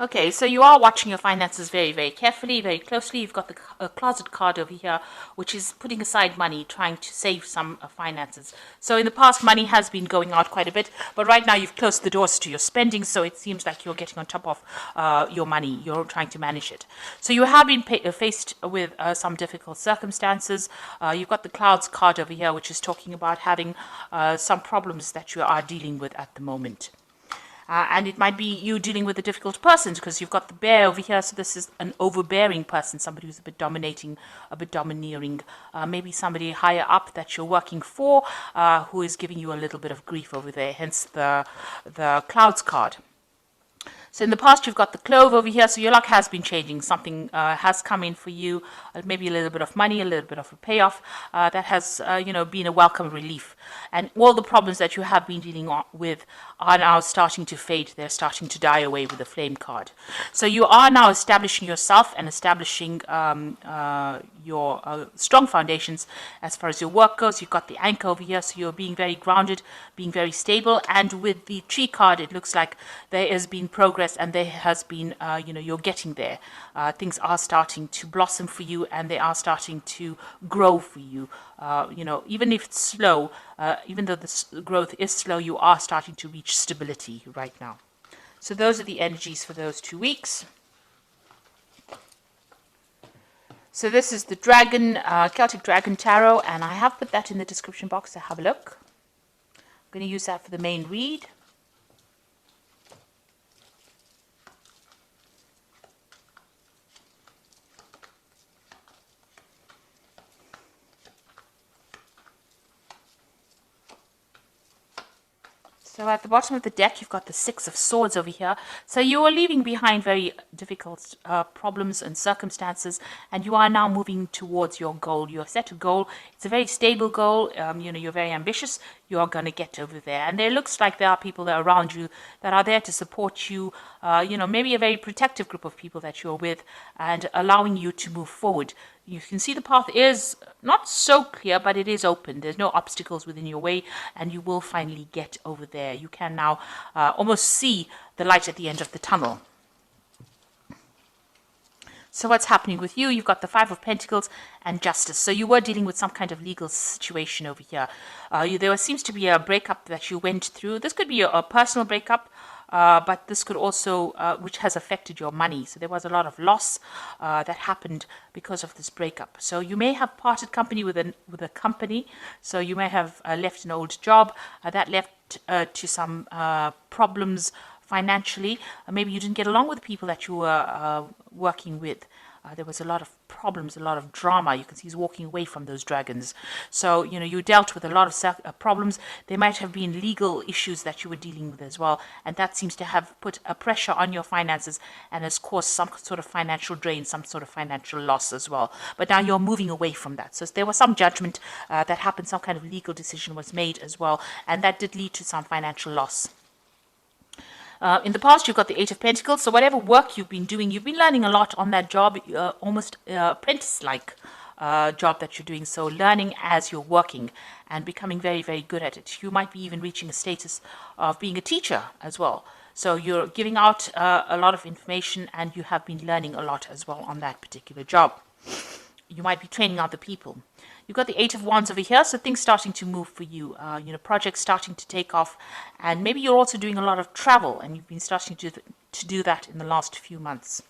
Okay, so you are watching your finances very, very carefully, very closely. You've got the closet card over here, which is putting aside money, trying to save some finances. So in the past, money has been going out quite a bit, but right now you've closed the doors to your spending, so it seems like you're getting on top of your money. You're trying to manage it. So you have been faced with some difficult circumstances. You've got the clouds card over here, which is talking about having some problems that you are dealing with at the moment. And it might be you dealing with a difficult person because you've got the bear over here. So this is an overbearing person, somebody who's a bit dominating, a bit domineering. Maybe somebody higher up that you're working for who is giving you a little bit of grief over there, hence the clouds card. So in the past, you've got the clove over here. So your luck has been changing. Something has come in for you, maybe a little bit of money, a little bit of a payoff that has, been a welcome relief. And all the problems that you have been dealing with are now starting to fade. They're starting to die away with the flame card. So you are now establishing yourself and establishing your strong foundations as far as your work goes. You've got the anchor over here, so you're being very grounded, being very stable. And with the tree card, it looks like there has been progress and there has been, you're getting there. Things are starting to blossom for you and they are starting to grow for you. Even if it's slow, even though the growth is slow, you are starting to reach stability right now. So those are the energies for those 2 weeks. So this is the Dragon, Celtic Dragon Tarot, and I have put that in the description box, so have a look. I'm going to use that for the main read. So at the bottom of the deck, you've got the Six of Swords over here. So you are leaving behind very difficult problems and circumstances, and you are now moving towards your goal. You have set a goal. It's a very stable goal. You're very ambitious. You are going to get over there. And there looks like there are people that are around you that are there to support you, maybe a very protective group of people that you're with and allowing you to move forward. You can see the path is not so clear, but it is open. There's no obstacles within your way, and you will finally get over there. You can now almost see the light at the end of the tunnel. So what's happening with you? You've got the Five of Pentacles and Justice. So you were dealing with some kind of legal situation over here. There seems to be a breakup that you went through. This could be a personal breakup. But this could also, which has affected your money. So there was a lot of loss that happened because of this breakup. So you may have parted company with a company. So you may have left an old job that left to some problems financially. Maybe you didn't get along with the people that you were working with. There was a lot of problems, a lot of drama. You can see he's walking away from those dragons. So, you dealt with a lot of problems. There might have been legal issues that you were dealing with as well. And that seems to have put a pressure on your finances and has caused some sort of financial drain, some sort of financial loss as well. But now you're moving away from that. So there was some judgment that happened, some kind of legal decision was made as well. And that did lead to some financial loss. In the past, you've got the Eight of Pentacles. So whatever work you've been doing, you've been learning a lot on that job, almost apprentice-like job that you're doing. So learning as you're working and becoming very, very good at it. You might be even reaching a status of being a teacher as well. So you're giving out a lot of information and you have been learning a lot as well on that particular job. You might be training other people. You've got the Eight of Wands over here, so things starting to move for you. Projects starting to take off, and maybe you're also doing a lot of travel, and you've been starting to do that in the last few months.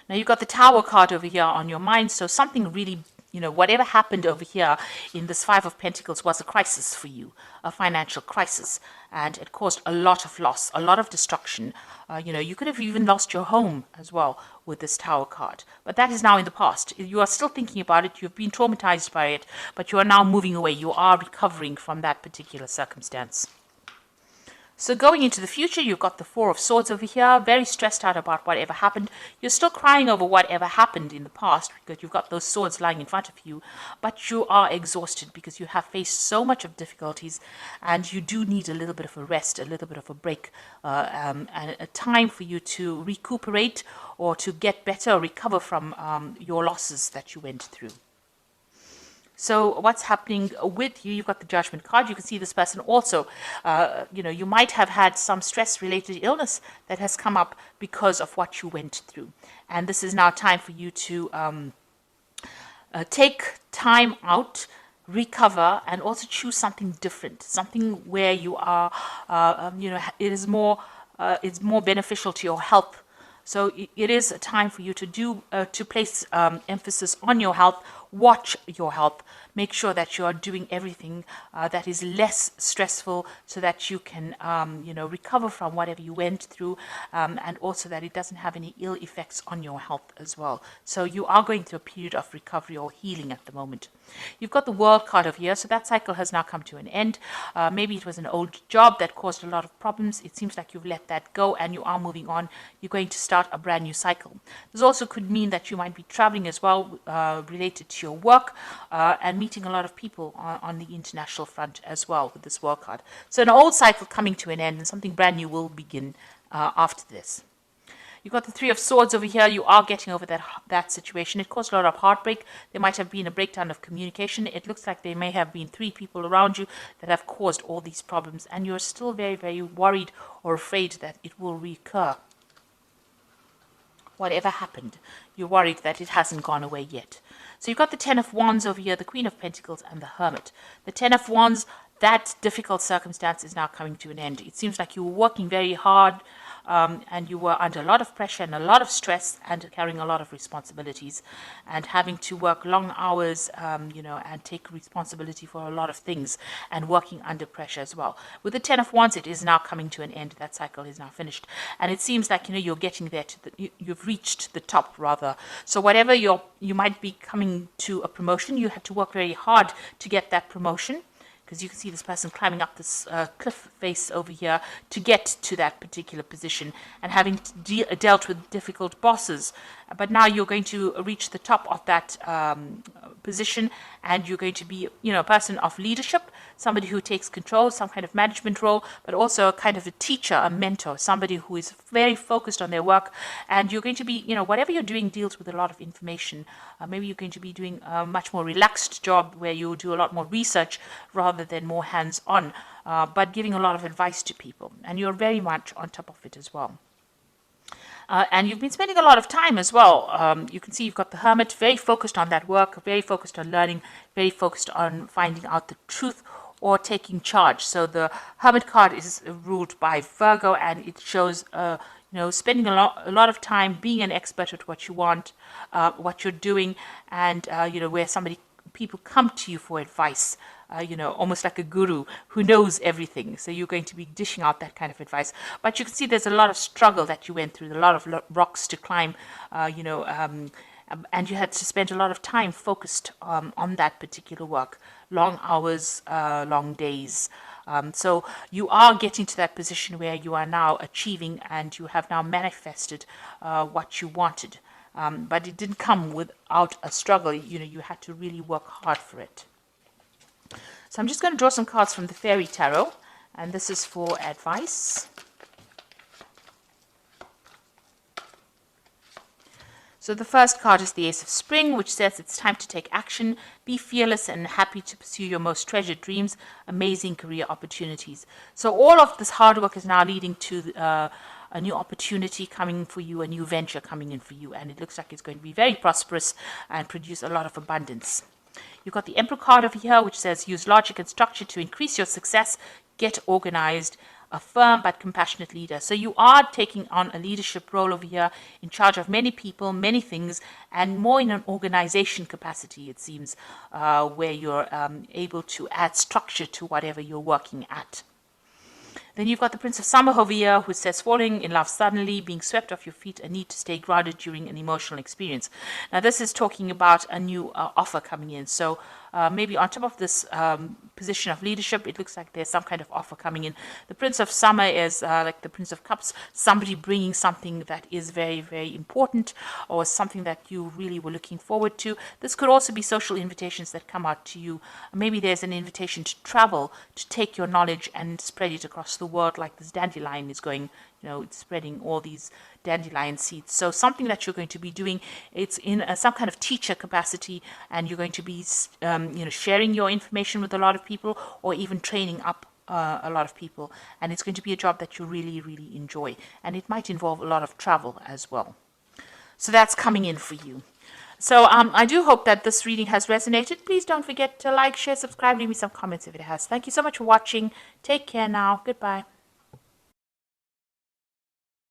Now you've got the Tower card over here on your mind, so something really, whatever happened over here in this Five of Pentacles was a crisis for you, a financial crisis, and it caused a lot of loss, a lot of destruction. You could have even lost your home as well with this Tower card, but that is now in the past. You are still thinking about it, you've been traumatized by it, but you are now moving away. You are recovering from that particular circumstance. So going into the future, you've got the Four of Swords over here, very stressed out about whatever happened. You're still crying over whatever happened in the past because you've got those swords lying in front of you, but you are exhausted because you have faced so much of difficulties and you do need a little bit of a rest, a little bit of a break, and a time for you to recuperate or to get better or recover from your losses that you went through. So what's happening with you? You've got the Judgment card. You can see this person also, you might have had some stress-related illness that has come up because of what you went through. And this is now time for you to take time out, recover, and also choose something different, something where you are, it's more beneficial to your health. So it is a time for you to place emphasis on your health, watch your health, make sure that you are doing everything that is less stressful so that you can, recover from whatever you went through, and also that it doesn't have any ill effects on your health as well. So you are going through a period of recovery or healing at the moment. You've got the World card over here, so that cycle has now come to an end. Maybe it was an old job that caused a lot of problems. It seems like you've let that go and you are moving on. You're going to start a brand new cycle. This also could mean that you might be traveling as well, related to your work, and meeting a lot of people on the international front as well with this World card. So an old cycle coming to an end and something brand new will begin after this. You've got the Three of Swords over here. You are getting over that situation. It caused a lot of heartbreak. There might have been a breakdown of communication. It looks like there may have been 3 people around you that have caused all these problems, and you're still very, very worried or afraid that it will recur. Whatever happened, you're worried that it hasn't gone away yet. So you've got the Ten of Wands over here, the Queen of Pentacles, and the Hermit. The Ten of Wands, that difficult circumstance is now coming to an end. It seems like you were working very hard, and you were under a lot of pressure and a lot of stress and carrying a lot of responsibilities and having to work long hours, and take responsibility for a lot of things and working under pressure as well. With the Ten of Wands, it is now coming to an end. That cycle is now finished. And it seems like, you're getting there you've reached the top rather. So whatever you might be coming to a promotion, you had to work very hard to get that promotion, because you can see this person climbing up this cliff face over here to get to that particular position and having dealt with difficult bosses. But now you're going to reach the top of that position, and you're going to be, a person of leadership, somebody who takes control, some kind of management role, but also a kind of a teacher, a mentor, somebody who is very focused on their work. And you're going to be, whatever you're doing deals with a lot of information. Maybe you're going to be doing a much more relaxed job where you do a lot more research rather than more hands-on, but giving a lot of advice to people. And you're very much on top of it as well. And you've been spending a lot of time as well. You can see you've got the Hermit, very focused on that work, very focused on learning, very focused on finding out the truth or taking charge. So the Hermit card is ruled by Virgo, and it shows, spending a lot of time being an expert at what you want, what you're doing, and, where people come to you for advice. Almost like a guru who knows everything. So you're going to be dishing out that kind of advice. But you can see there's a lot of struggle that you went through, a lot of rocks to climb, and you had to spend a lot of time focused on that particular work. Long hours, long days. So you are getting to that position where you are now achieving and you have now manifested what you wanted. But it didn't come without a struggle. You had to really work hard for it. So I'm just going to draw some cards from the Fairy Tarot, and this is for advice. So the first card is the Ace of Spring, which says it's time to take action, be fearless and happy to pursue your most treasured dreams, amazing career opportunities. So all of this hard work is now leading to a new opportunity coming for you, a new venture coming in for you, and it looks like it's going to be very prosperous and produce a lot of abundance. You've got the Emperor card over here, which says use logic and structure to increase your success, get organized, a firm but compassionate leader. So you are taking on a leadership role over here, in charge of many people, many things, and more in an organization capacity, it seems, where you're able to add structure to whatever you're working at. Then you've got the Prince of Summer over here, who says falling in love suddenly, being swept off your feet, a need to stay grounded during an emotional experience. Now this is talking about a new offer coming in. So maybe on top of this position of leadership, it looks like there's some kind of offer coming in. The Prince of Summer is like the Prince of Cups, somebody bringing something that is very, very important or something that you really were looking forward to. This could also be social invitations that come out to you. Maybe there's an invitation to travel, to take your knowledge and spread it across the world, like this dandelion is going, it's spreading all these dandelion seeds. So something that you're going to be doing, it's in some kind of teacher capacity, and you're going to be sharing your information with a lot of people, or even training up a lot of people. And it's going to be a job that you really, really enjoy. And it might involve a lot of travel as well. So that's coming in for you. So I do hope that this reading has resonated. Please don't forget to like, share, subscribe, leave me some comments if it has. Thank you so much for watching. Take care now. Goodbye.